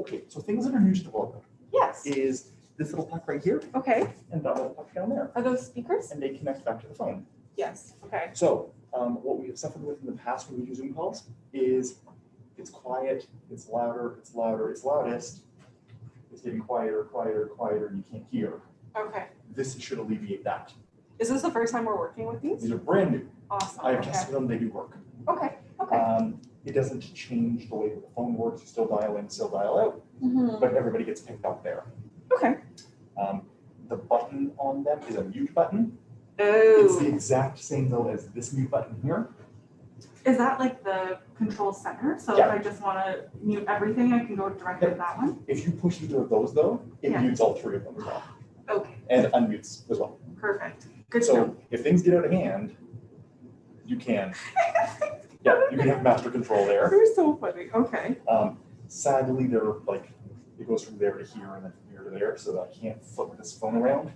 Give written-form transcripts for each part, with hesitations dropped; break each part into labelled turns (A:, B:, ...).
A: Okay, so things that are new to development
B: Yes.
A: is this little puck right here
B: Okay.
A: and that little puck down there,
B: Are those speakers?
A: and they connect back to the phone.
B: Yes. Okay.
A: So what we have suffered with in the past when we do Zoom calls is it's quiet, it's louder, it's louder, it's loudest. It's getting quieter, quieter, quieter, and you can't hear.
B: Okay.
A: This should alleviate that.
B: Is this the first time we're working with these?
A: These are brand new.
B: Awesome.
A: I have
B: Okay.
A: tested them, they do work.
B: Okay. Okay.
A: It doesn't change the way that the phone works. You still dial in, still dial out,
B: Mhm.
A: but everybody gets picked up there.
B: Okay.
A: The button on them is a mute button. It's the
B: Oh.
A: exact same though as this mute button here.
B: Is that like the control center? So
A: Yeah.
B: if I just want to mute everything, I can go directly to that one?
A: If you push either of those though, it
B: Yeah.
A: mutes all three of them as well,
B: Okay.
A: and unmutes as well.
B: Perfect. Good to know.
A: So if things get out of hand, you can, yeah, you can have master control there.
B: They're so funny. Okay.
A: Sadly, they're like, it goes from there to here and then from here to there, so that I can't flip this phone around.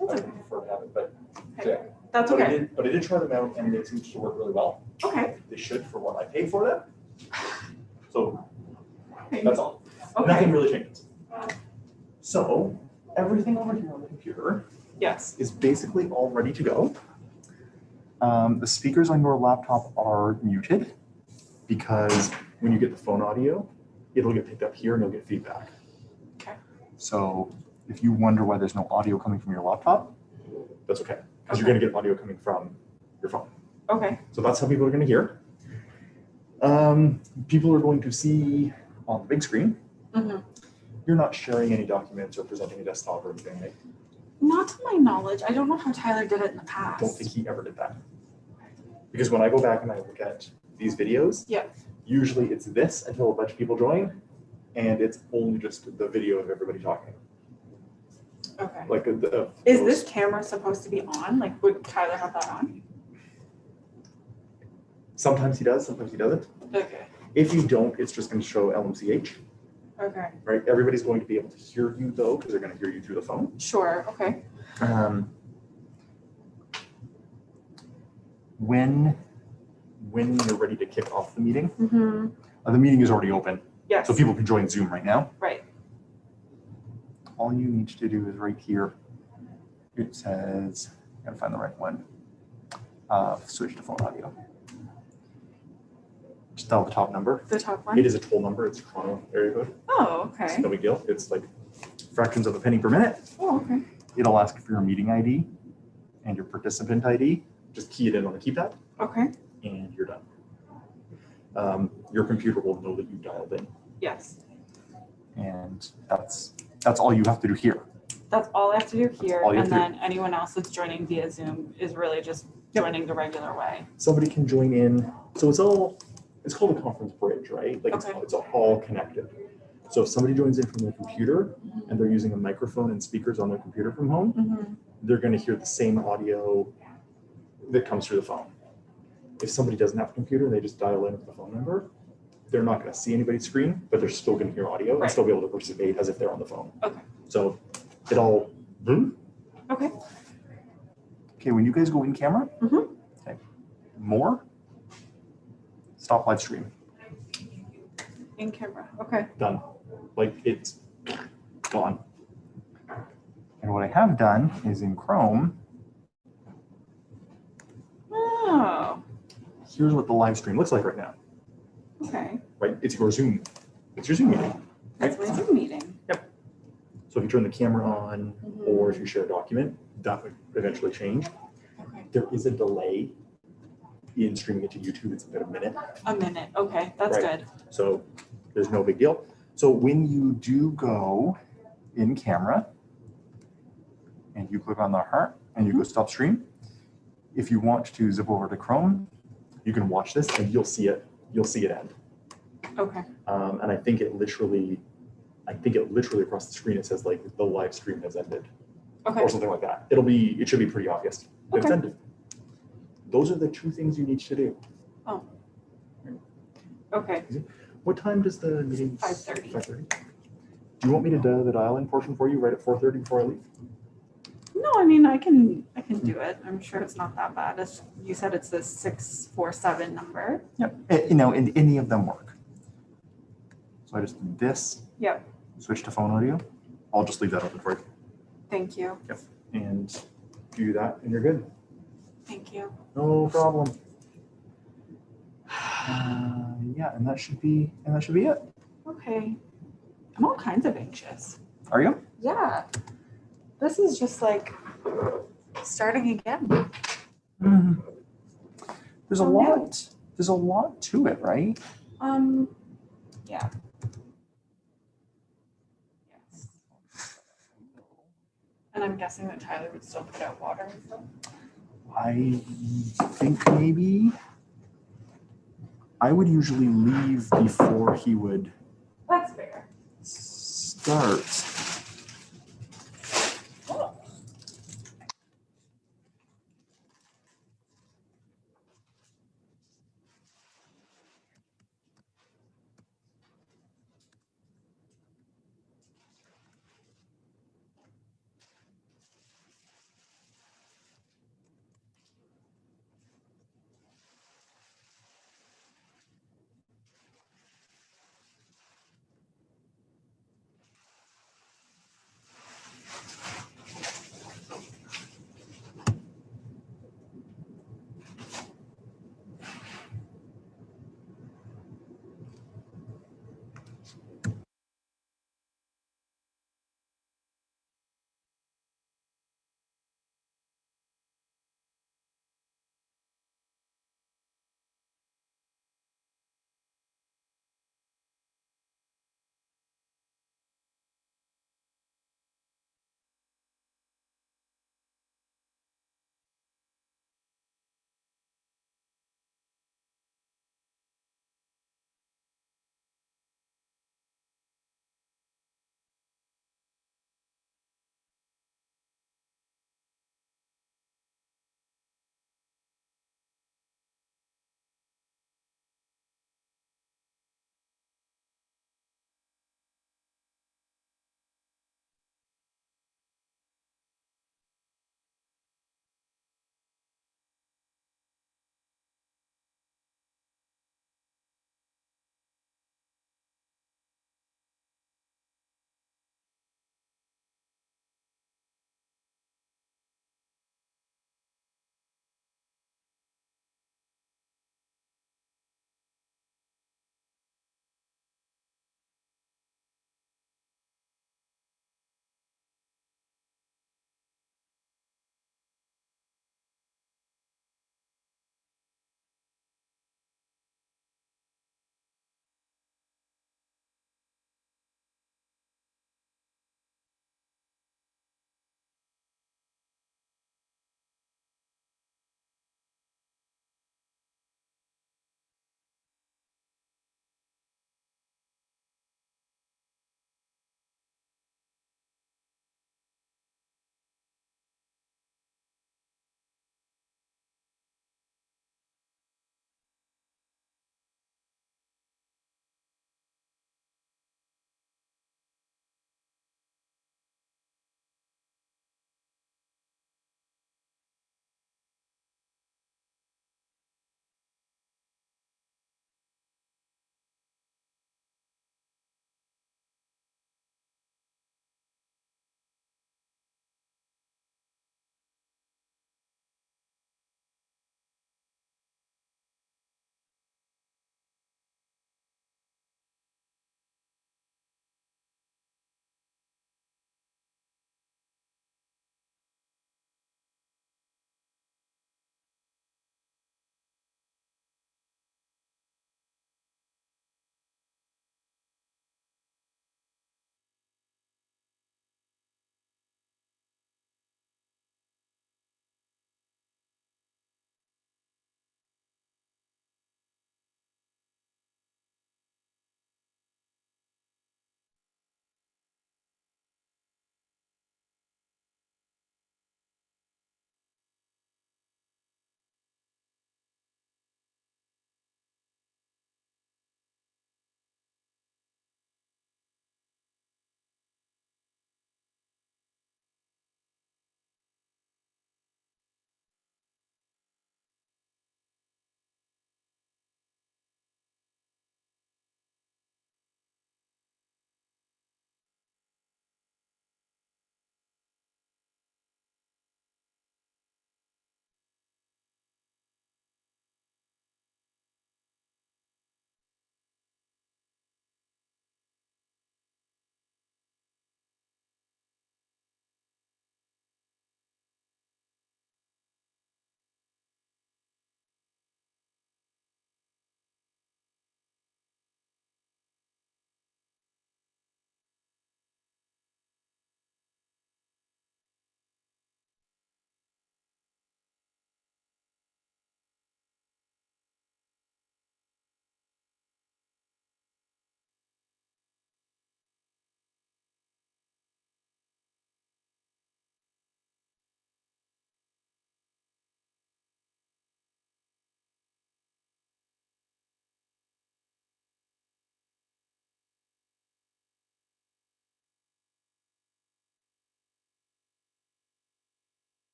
A: I
B: That's
A: would prefer to have it, but
B: okay.
A: yeah.
B: That's
A: But I
B: okay.
A: did try them out and they seem to work really well.
B: Okay.
A: They should for what I paid for them. So
B: Okay.
A: that's all.
B: Okay.
A: Nothing really changes. So everything over here on the computer
B: Yes.
A: is basically all ready to go. The speakers on your laptop are muted because when you get the phone audio, it'll get picked up here and you'll get feedback.
B: Okay.
A: So if you wonder why there's no audio coming from your laptop, that's okay. Because you're going to get audio coming from your phone.
B: Okay.
A: So that's how people are going to hear. People are going to see on the big screen.
B: Mhm.
A: You're not sharing any documents or presenting a desktop or anything, right?
B: Not to my knowledge. I don't know how Tyler did it in the
A: I
B: past.
A: don't think he ever did that. Because when I go back and I look at these videos,
B: Yeah.
A: usually it's this until a bunch of people join, and it's only just the video of everybody talking.
B: Okay.
A: Like
B: Is this camera supposed to be on? Like, would Tyler have that on?
A: Sometimes he does, sometimes he doesn't.
B: Okay.
A: If you don't, it's just going to show LMCH,
B: Okay.
A: right? Everybody's going to be able to hear you though, because they're going to hear you through the phone.
B: Sure. Okay.
A: When you're ready to kick off the meeting,
B: Mm-hmm.
A: the meeting is already open,
B: Yes.
A: so people can join Zoom right now.
B: Right.
A: All you need to do is right here. It says, I gotta find the right one. Switch to phone audio. Just dial the top number.
B: The top one.
A: It is a toll number. It's a Toronto area code.
B: Oh,
A: It's
B: okay.
A: no big deal. It's like fractions of a penny per minute.
B: Oh, okay.
A: It'll ask for your meeting ID and your participant ID. Just key it in on the keypad
B: Okay.
A: and you're done. Your computer will know that you dialed in,
B: Yes.
A: and that's all you have to do here.
B: That's all I have to do here,
A: All you
B: and
A: have to
B: then anyone else that's joining via Zoom is really just
A: Yep.
B: joining the regular way.
A: Somebody can join in. So it's called a conference bridge, right? Like
B: Okay.
A: it's all connected. So if somebody joins in from their computer and they're using a microphone and speakers on their computer from home,
B: Mm-hmm.
A: they're going to hear the same audio that comes through the phone. If somebody doesn't have a computer and they just dial in with the phone number, they're not going to see anybody's screen, but they're still going to hear audio
B: Right.
A: and still be able to participate as if they're on the phone.
B: Okay.
A: So it all.
B: Okay.
A: Okay, when you guys go in camera,
B: Mhm.
A: okay, more, stop live stream.
B: In camera. Okay.
A: Done. Like it's gone. And what I have done is in Chrome,
B: Oh.
A: here's what the live stream looks like right now,
B: Okay.
A: right? It's your Zoom meeting.
B: That's my Zoom meeting.
A: So if you turn the camera on
B: Mhm.
A: or if you share a document, that would eventually change.
B: Okay.
A: There is a delay in streaming it to YouTube. It's about a minute.
B: A minute. Okay. That's
A: Right.
B: good.
A: So there's no big deal. So when you do go in camera and you click on the heart and you go stop stream, if you want to zip over to Chrome, you can watch this and you'll see it end.
B: Okay.
A: And I think it literally across the screen, it says like the live stream has ended
B: Okay.
A: or something like that. It should be pretty obvious. It's
B: Okay.
A: ended. Those are the two things you need to do.
B: Okay.
A: What time does the meeting?
B: 5:30.
A: 5:30. Do you want me to do the dial-in portion for you right at 4:30 before I leave?
B: No, I mean I can do it. I'm sure it's not that bad. As you said, it's the 647 number.
A: Yep. And any of them work. So I just did this,
B: Yep.
A: switch to phone audio. I'll just leave that open for you.
B: Thank you.
A: And do that and you're good.
B: Thank you.
A: No problem. Yeah, and that should be it.
B: Okay. I'm all kinds of anxious.
A: Are you?
B: Yeah. This is just like starting again.
A: There's a
B: Oh, no.
A: lot. There's a lot to it, right?
B: Yeah. Yes. And I'm guessing that Tyler would still put out water and stuff.
A: I think maybe I would usually leave before he would
B: That's fair.
A: start.
B: Oh.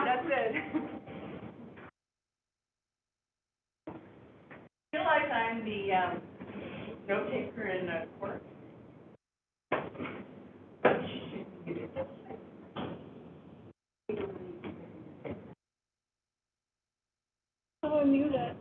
B: That's it. I feel like I'm the note taker in the court. Oh, I mute it.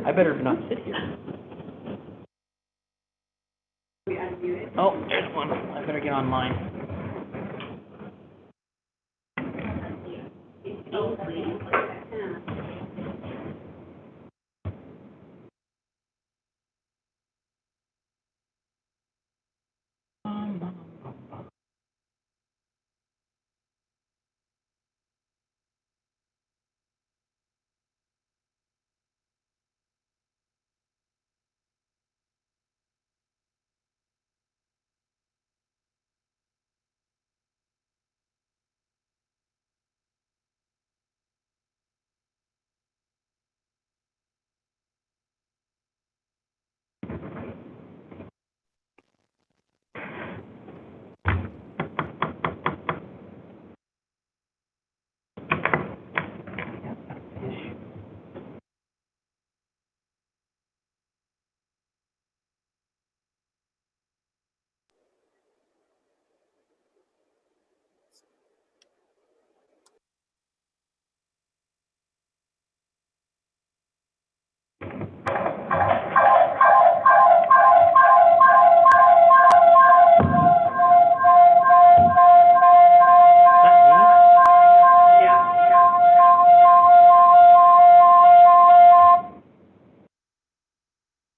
C: I better not sit here. Oh, there's one. I better get online.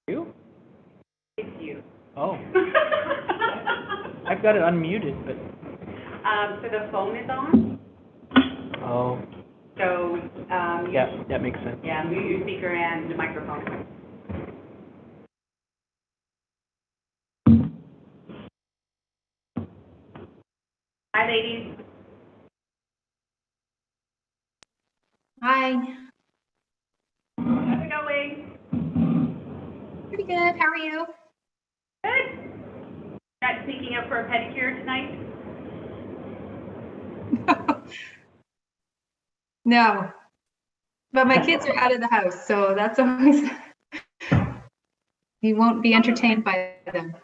C: You?
D: It's you.
C: Oh. I've got it unmuted, but.
D: So the phone is on,
C: Oh,
D: so,
C: yeah, that makes sense.
D: yeah, mute your speaker and the microphone. Hi, ladies.
E: Hi.
D: How's it going?
E: Pretty good. How are you?
D: Good. Not sneaking up for a pedicure tonight?
E: No. But my kids are out of the house, so that's always, you won't be entertained by them.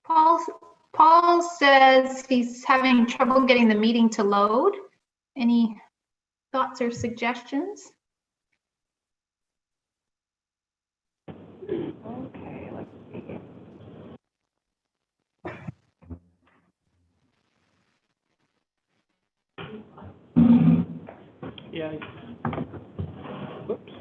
E: Paul, Paul says he's having trouble getting the meeting to load. Any thoughts or suggestions?
C: Okay, let's see. Yeah. Whoops.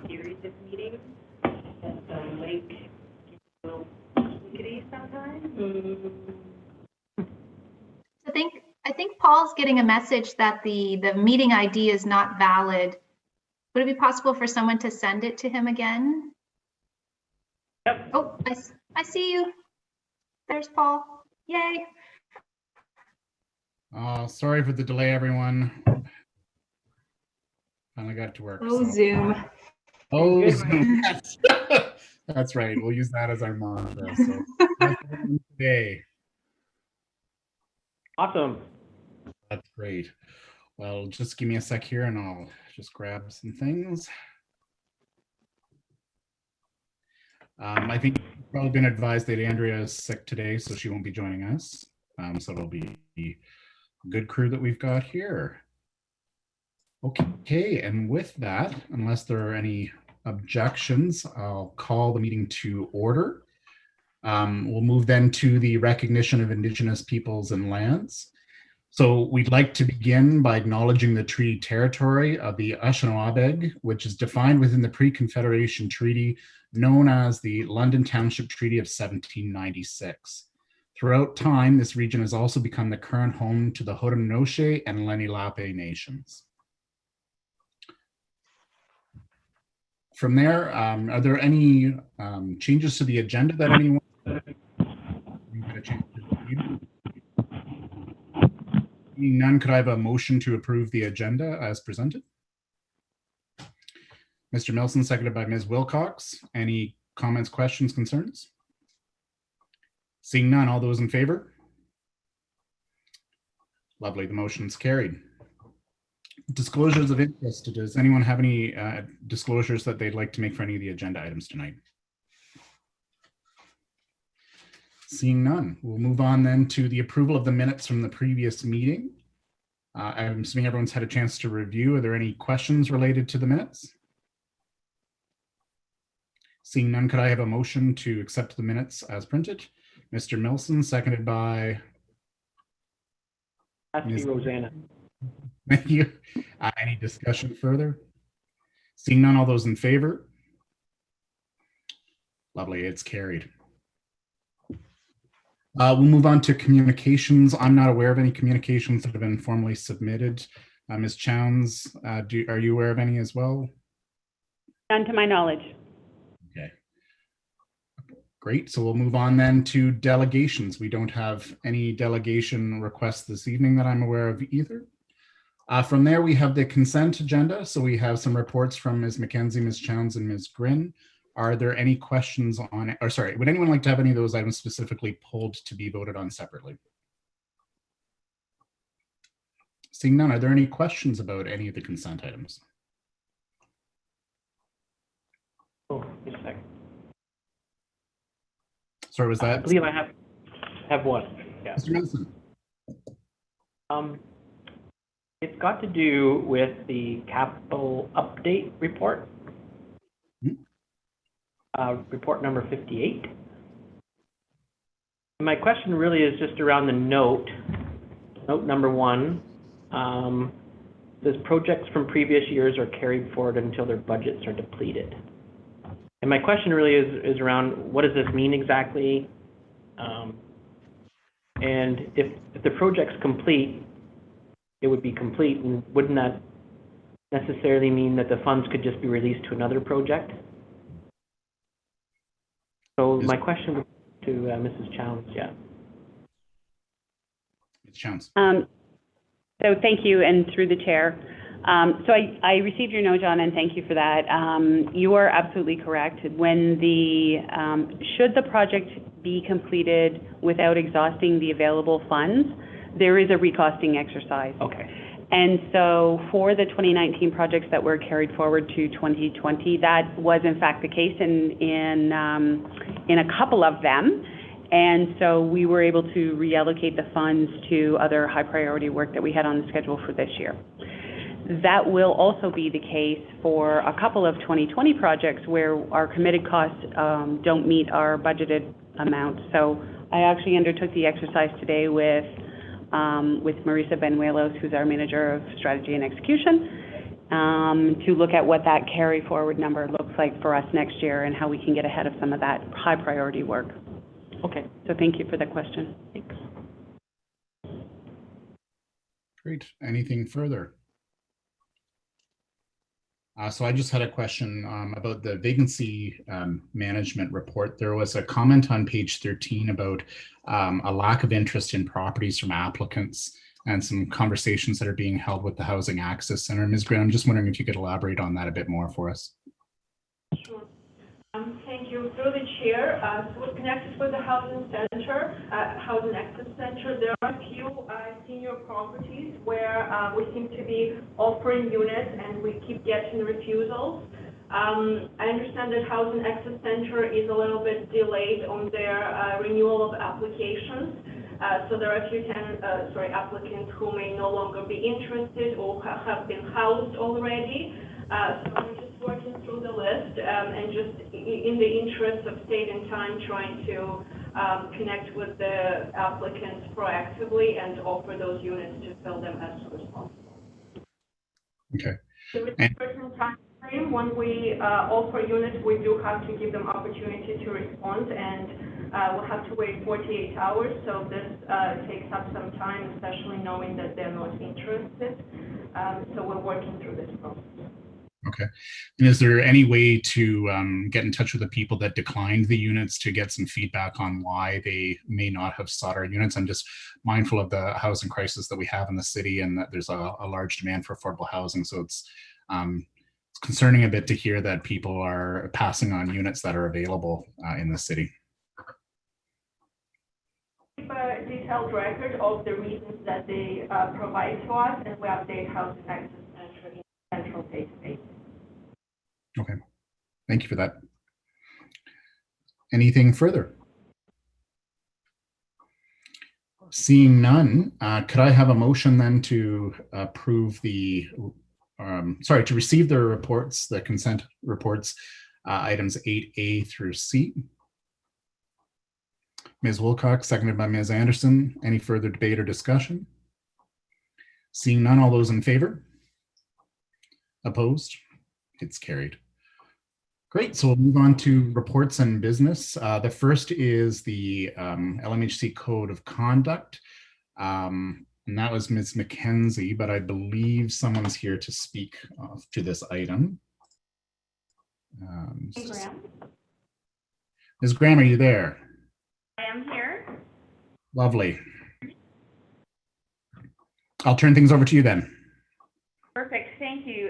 D: Series of meetings, and the link will be sometimes.
E: I think Paul's getting a message that the meeting ID is not valid. Would it be possible for someone to send it to him again?
C: Yep.
E: Oh, I see you. There's Paul. Yay.
F: Sorry for the delay, everyone. Finally got it to work.
B: Oh,
F: so.
B: Zoom.
F: Oh, Zoom. That's right. We'll use that as our mantra. So today.
C: Awesome.
F: That's great. Well, just give me a sec here and I'll just grab some things. I think you've probably been advised that Andrea is sick today, so she won't be joining us. So it'll be a good crew that we've got here. Okay, and with that, unless there are any objections, I'll call the meeting to order. We'll move then to the recognition of Indigenous peoples and lands. So we'd like to begin by acknowledging the treaty territory of the Anishinaabe, which is defined within the Pre-Confederation Treaty known as the London Township Treaty of 1796. Throughout time, this region has also become the current home to the Haudenosaunee and Lenni Lenape nations. From there, are there any changes to the agenda that anyone had a chance to review? Seeing none, could I have a motion to approve the agenda as presented? Mr. Milson, seconded by Ms. Wilcox. Any comments, questions, concerns? Seeing none, all those in favor? Lovely, the motion's carried. Disclosures of interest. Does anyone have any disclosures that they'd like to make for any of the agenda items tonight? Seeing none, we'll move on then to the approval of the minutes from the previous meeting. I'm assuming everyone's had a chance to review. Are there any questions related to the minutes? Seeing none, could I have a motion to accept the minutes as printed? Mr. Milson, seconded by
C: Has to be
F: Ms.
C: Rosanna.
F: Thank you. Any discussion further? Seeing none, all those in favor? Lovely, it's carried. We'll move on to communications. I'm not aware of any communications that have been formally submitted. Ms. Chowns, are you aware of any as well?
D: None to my knowledge.
F: Okay. Great. So we'll move on then to delegations. We don't have any delegation requests this evening that I'm aware of either. From there, we have the consent agenda. So we have some reports from Ms. McKenzie, Ms. Chowns, and Ms. Grin. Are there any questions on it? Or sorry, would anyone like to have any of those items specifically pulled to be voted on separately? Seeing none, are there any questions about any of the consent items?
C: Oh, just a second.
F: Sorry, was
C: I
F: that?
C: believe I have one. Yeah.
F: Mr. Nelson?
C: It's got to do with the capital update report. Report number 58. My question really is just around the note number 1. Says projects from previous years are carried forward until their budgets are depleted. And my question really is around what does this mean exactly? And if the project's complete, it would be complete, and wouldn't that necessarily mean that the funds could just be released to another project? So my question would be to Mrs. Chowns, yeah.
F: Ms. Chowns.
G: So thank you, and through the chair. So I received your note, John, and thank you for that. You are absolutely correct. When should the project be completed without exhausting the available funds, there is a recosting exercise.
C: Okay.
G: And so for the 2019 projects that were carried forward to 2020, that was in fact the case in a couple of them. And so we were able to reallocate the funds to other high priority work that we had on the schedule for this year. That will also be the case for a couple of 2020 projects where our committed costs don't meet our budgeted amount. So I actually undertook the exercise today with Marisa Benuelos, who's our Manager of Strategy and Execution, to look at what that carry forward number looks like for us next year and how we can get ahead of some of that high priority work.
C: Okay,
G: So thank you for the question.
C: thanks.
F: Great. Anything further? So I just had a question about the vacancy management report. There was a comment on page 13 about a lack of interest in properties from applicants and some conversations that are being held with the Housing Access Center. Ms. Grant, I'm just wondering if you could elaborate on that a bit more for us.
H: Sure. Thank you. Through the chair, so we're connected with the Housing Center, Housing Access Center. There are a few senior properties where we seem to be offering units and we keep getting refusals. I understand that Housing Access Center is a little bit delayed on their renewal of applications. So there are a few applicants who may no longer be interested or have been housed already. So I'm just working through the list and just in the interest of saving time, trying to connect with the applicants proactively and offer those units to fill them as soon as possible.
F: Okay.
H: There is a certain time frame when we offer units, we do have to give them opportunity to respond, and we'll have to wait 48 hours. So this takes up some time, especially knowing that they're not interested. So we're working through this process.
F: Okay. And is there any way to get in touch with the people that declined the units to get some feedback on why they may not have sought our units? I'm just mindful of the housing crisis that we have in the city and that there's a large demand for affordable housing. So it's concerning a bit to hear that people are passing on units that are available in the city.
H: Keep a detailed record of the reasons that they provide to us, and we update Housing Access Center in central database.
F: Okay, thank you for that. Anything further? Seeing none, could I have a motion then to approve the, to receive the reports, the consent reports, items 8A through C? Ms. Wilcox, seconded by Ms. Anderson. Any further debate or discussion? Seeing none, all those in favor? Opposed? It's carried. Great, so we'll move on to reports and business. The first is the LMHC Code of Conduct. And that was Ms. McKenzie, but I believe someone's here to speak to this item. Ms. Graham, are you there?
D: I am here.
F: Lovely. I'll turn things over to you then.
D: Perfect, thank you.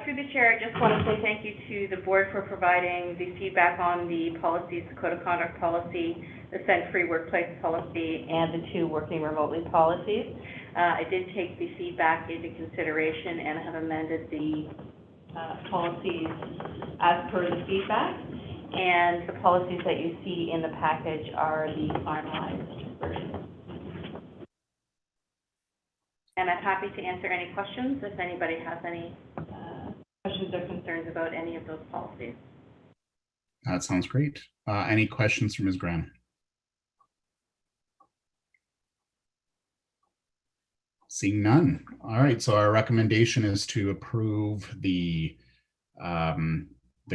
D: Through the chair, I just want to say thank you to the board for providing the feedback on the policies, the Code of Conduct policy, the scent-free workplace policy, and the 2 working remotely policies. I did take the feedback into consideration and have amended the policies as per the feedback. And the policies that you see in the package are the finalized versions. And I'm happy to answer any questions if anybody has any questions or concerns about any of those policies.
F: That sounds great. Any questions from Ms. Graham? Seeing none. All right, so our recommendation is to approve the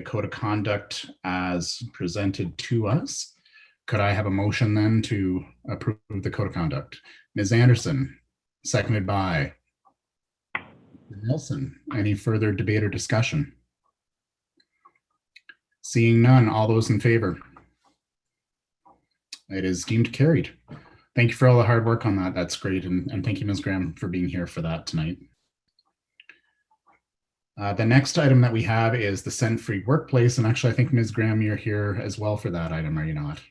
F: Code of Conduct as presented to us. Could I have a motion then to approve the Code of Conduct? Ms. Anderson, seconded by Nelson. Any further debate or discussion? Seeing none, all those in favor? It is deemed carried. Thank you for all the hard work on that. That's great. And thank you, Ms. Graham, for being here for that tonight. The next item that we have is the scent-free workplace. And actually, I think, Ms. Graham, you're here as well for that item, are you not?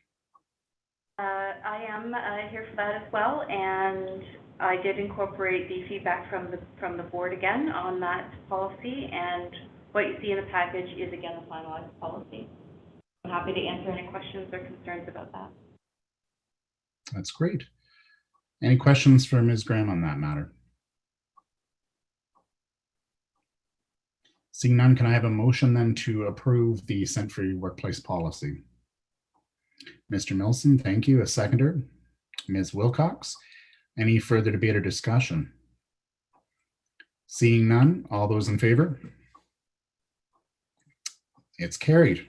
D: I am here for that as well. And I did incorporate the feedback from the board again on that policy. And what you see in the package is, again, the finalized policy. I'm happy to answer any questions or concerns about that.
F: That's great. Any questions for Ms. Graham on that matter? Seeing none, can I have a motion then to approve the scent-free workplace policy? Mr. Milson, thank you. A seconder. Ms. Wilcox, any further debate or discussion? Seeing none, all those in favor? It's carried.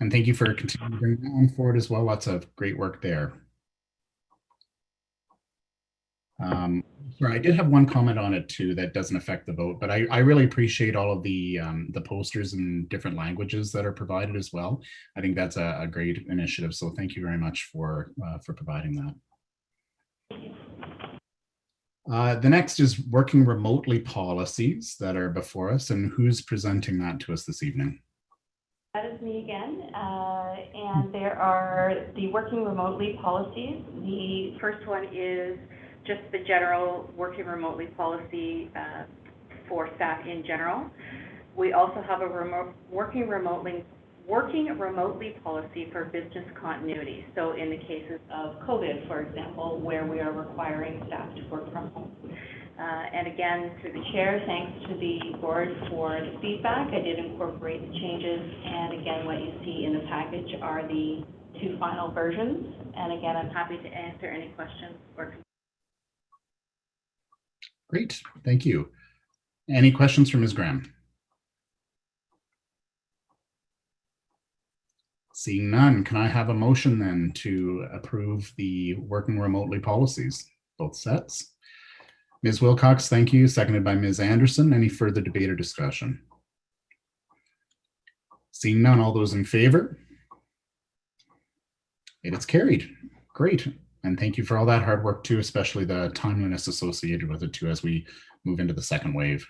F: And thank you for continuing to bring that one forward as well. Lots of great work there. Sorry, I did have one comment on it too that doesn't affect the vote, but I really appreciate all of the posters in different languages that are provided as well. I think that's a great initiative. So thank you very much for providing that. The next is working remotely policies that are before us, and who's presenting that to us this evening?
G: That is me again, and there are the working remotely policies. The
D: First one is just the general working remotely policy for staff in general. We also have a working remotely policy for business continuity. So in the cases of COVID, for example, where we are requiring staff to work from home. And again, through the chair, thanks to the board for the feedback. I did incorporate the changes. And again, what you see in the package are the 2 final versions. And again, I'm happy to answer any questions or
F: Great, thank you. Any questions from Ms. Graham? Seeing none, can I have a motion then to approve the working remotely policies, both sets? Ms. Wilcox, thank you. Seconded by Ms. Anderson. Any further debate or discussion? Seeing none, all those in favor? It is carried. Great. And thank you for all that hard work too, especially the timeliness associated with it too, as we move into the second wave.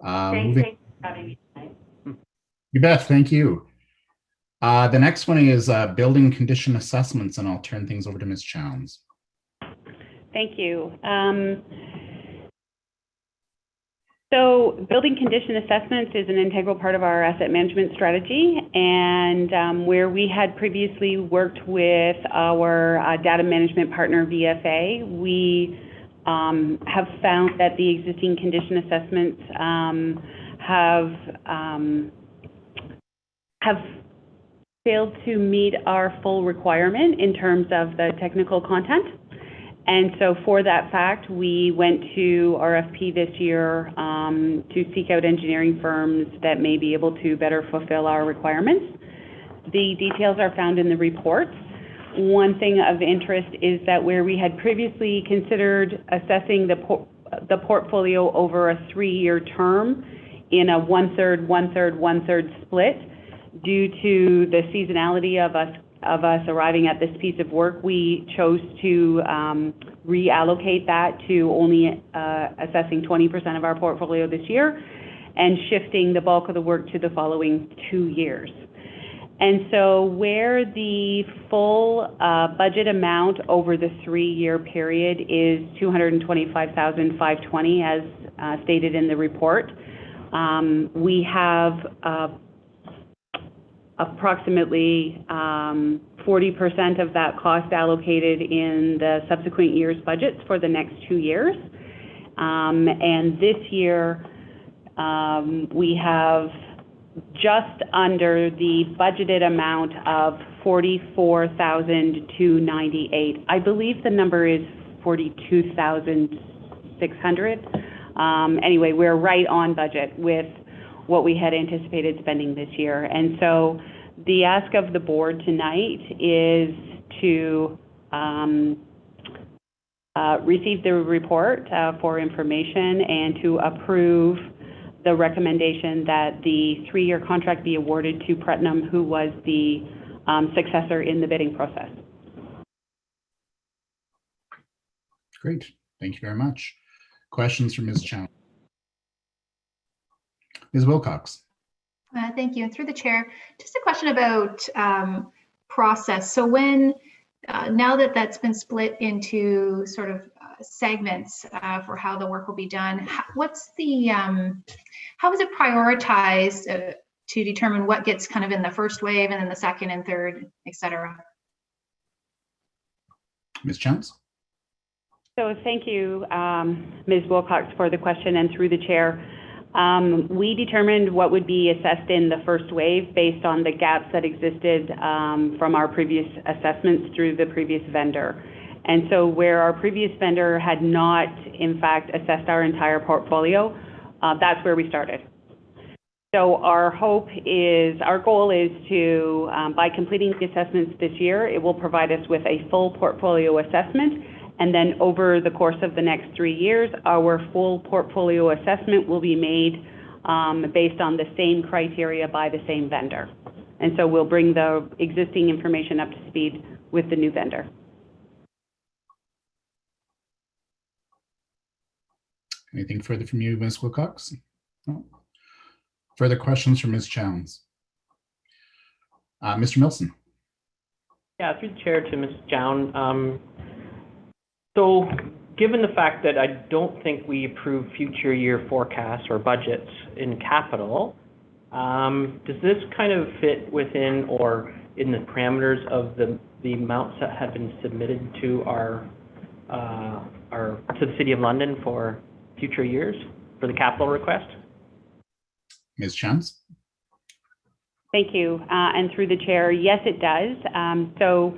D: thanks for having me tonight.
F: You bet, thank you. The next one is building condition assessments, and I'll turn things over to Ms. Chowns.
G: Thank you. So building condition assessments is an integral part of our asset management strategy, and where we had previously worked with our data management partner, VFA, we have found that the existing condition assessments have failed to meet our full requirement in terms of the technical content. And so for that fact, we went to RFP this year to seek out engineering firms that may be able to better fulfill our requirements. The details are found in the reports. One thing of interest is that where we had previously considered assessing the portfolio over a 3-year term in a 1/3, 1/3, 1/3 split, due to the seasonality of us arriving at this piece of work, we chose to reallocate that to only assessing 20% of our portfolio this year and shifting the bulk of the work to the following 2 years. And so where the full budget amount over the 3-year period is $225,520, as stated in the report, we have approximately 40% of that cost allocated in the subsequent year's budgets for the next 2 years. And this year, we have just under the budgeted amount of $44,298. I believe the number is $42,600. Anyway, we're right on budget with what we had anticipated spending this year. And so the ask of the board tonight is to receive the report for information and to approve the recommendation that the 3-year contract be awarded to Putnam, who was the successor in the bidding process.
F: Great, thank you very much. Questions from Ms. Chow? Ms. Wilcox.
E: Thank you. And through the chair, just a question about process. So when, now that that's been split into sort of segments for how the work will be done, what's the, how is it prioritized to determine what gets kind of in the first wave and then the second and third, et cetera?
F: Ms. Chance?
G: So thank you, Ms. Wilcox, for the question, and through the chair. We determined what would be assessed in the first wave based on the gaps that existed from our previous assessments through the previous vendor. And so where our previous vendor had not, in fact, assessed our entire portfolio, that's where we started. So our goal is to, by completing the assessments this year, it will provide us with a full portfolio assessment. And then over the course of the next 3 years, our full portfolio assessment will be made based on the same criteria by the same vendor. And so we'll bring the existing information up to speed with the new vendor.
F: Anything further from you, Ms. Wilcox? No. Further questions from Ms. Chowns? Mr. Milson?
C: Yeah, through the chair to Ms. Jown. So given the fact that I don't think we approve future year forecasts or budgets in capital, does this kind of fit within or in the parameters of the amounts that have been submitted to to the City of London for future years for the capital request?
F: Ms. Chance?
G: Thank you. And through the chair, yes, it does. So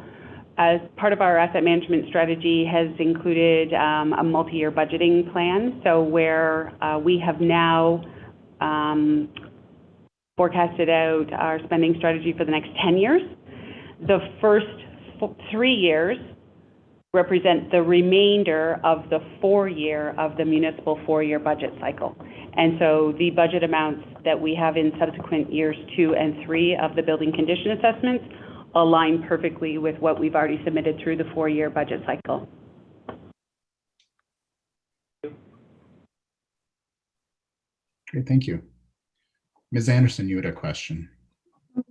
G: as part of our asset management strategy has included a multi-year budgeting plan. So where we have now forecasted out our spending strategy for the next 10 years. The first 3 years represent the remainder of the 4-year of the municipal 4-year budget cycle. And so the budget amounts that we have in subsequent years 2 and 3 of the building condition assessments align perfectly with what we've already submitted through the 4-year budget cycle.
F: Great, thank you. Ms. Anderson, you had a question.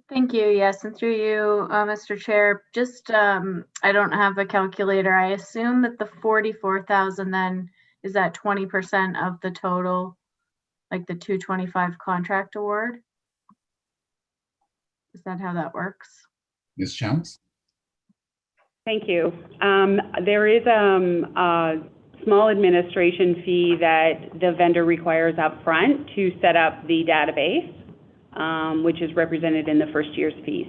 I: Thank you. Yes, and through you, Mr. Chair, just I don't have a calculator. I assume that the 44,000 then is that 20% of the total, like the 225 contract award? Is that how that works?
F: Ms. Chowns?
G: Thank you. There is a small administration fee that the vendor requires up front to set up the database, which is represented in the first year's fees.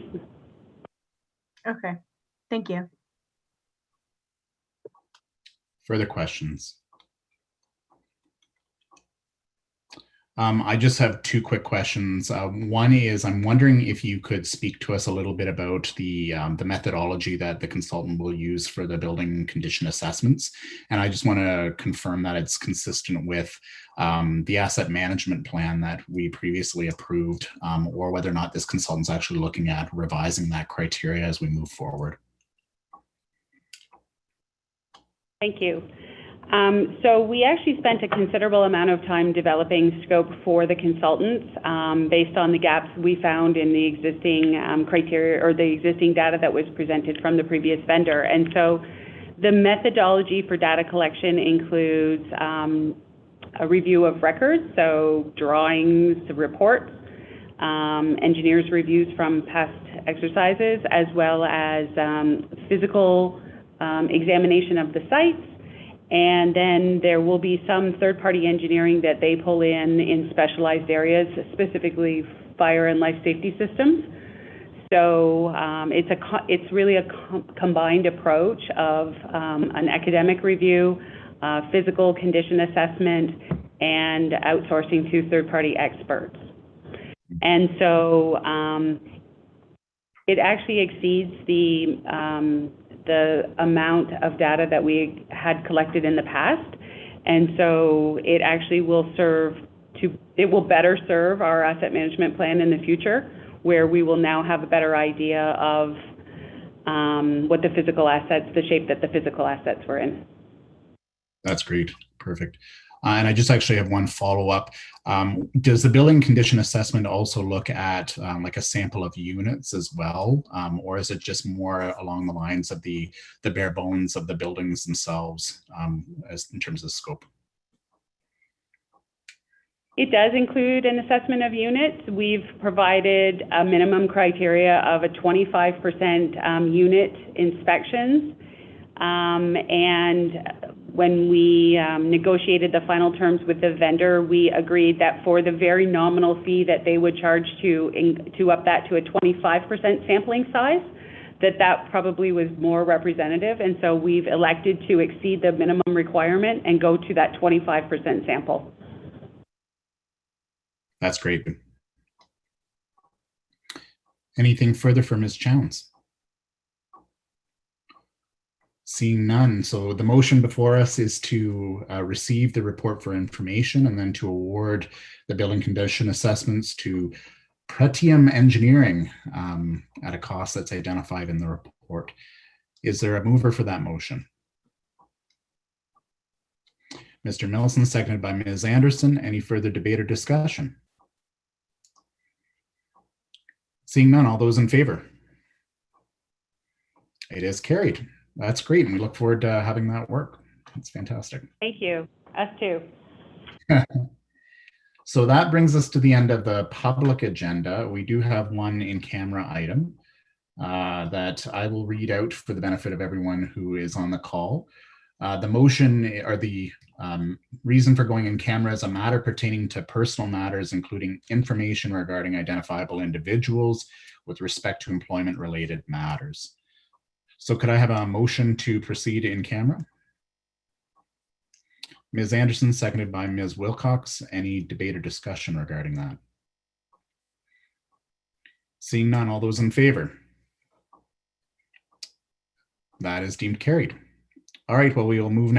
I: Okay, thank you.
F: Further questions? I just have 2 quick questions. One is, I'm wondering if you could speak to us a little bit about the methodology that the consultant will use for the building condition assessments. And I just want to confirm that it's consistent with the asset management plan that we previously approved, or whether or not this consultant's actually looking at revising that criteria as we move forward.
G: Thank you. So we actually spent a considerable amount of time developing scope for the consultants based on the gaps we found in the existing criteria or the existing data that was presented from the previous vendor. And so the methodology for data collection includes a review of records, so drawings, reports, engineers' reviews from past exercises, as well as physical examination of the sites. And then there will be some third-party engineering that they pull in specialized areas, specifically fire and life safety systems. So it's really a combined approach of an academic review, physical condition assessment, and outsourcing to third-party experts. And so it actually exceeds the amount of data that we had collected in the past. And so it actually will better serve our asset management plan in the future, where we will now have a better idea of what the physical assets, the shape that the physical assets were in.
F: That's great. Perfect. And I just actually have one follow-up. Does the building condition assessment also look at like a sample of units as well? Or is it just more along the lines of the bare bones of the buildings themselves as in terms of scope?
G: It does include an assessment of units. We've provided a minimum criteria of a 25% unit inspections And when we negotiated the final terms with the vendor, we agreed that for the very nominal fee that they would charge to up that to a 25% sampling size, that probably was more representative. And so we've elected to exceed the minimum requirement and go to that 25% sample.
F: That's great. Anything further for Ms. Chowns? Seeing none. So the motion before us is to receive the report for information and then to award the building condition assessments to Pretium Engineering at a cost that's identified in the report. Is there a mover for that motion? Mr. Millicent, seconded by Ms. Anderson. Any further debate or discussion? Seeing none, all those in favor? It is carried. That's great, and we look forward to having that work. That's fantastic.
G: Thank you. Us too.
F: So that brings us to the end of the public agenda. We do have one in-camera item that I will read out for the benefit of everyone who is on the call. The motion or the reason for going in camera is a matter pertaining to personal matters, including information regarding identifiable individuals with respect to employment-related matters. So could I have a motion to proceed in camera? Ms. Anderson, seconded by Ms. Wilcox. Any debate or discussion regarding that? Seeing none, all those in favor? That is deemed carried. All right, well, we will move now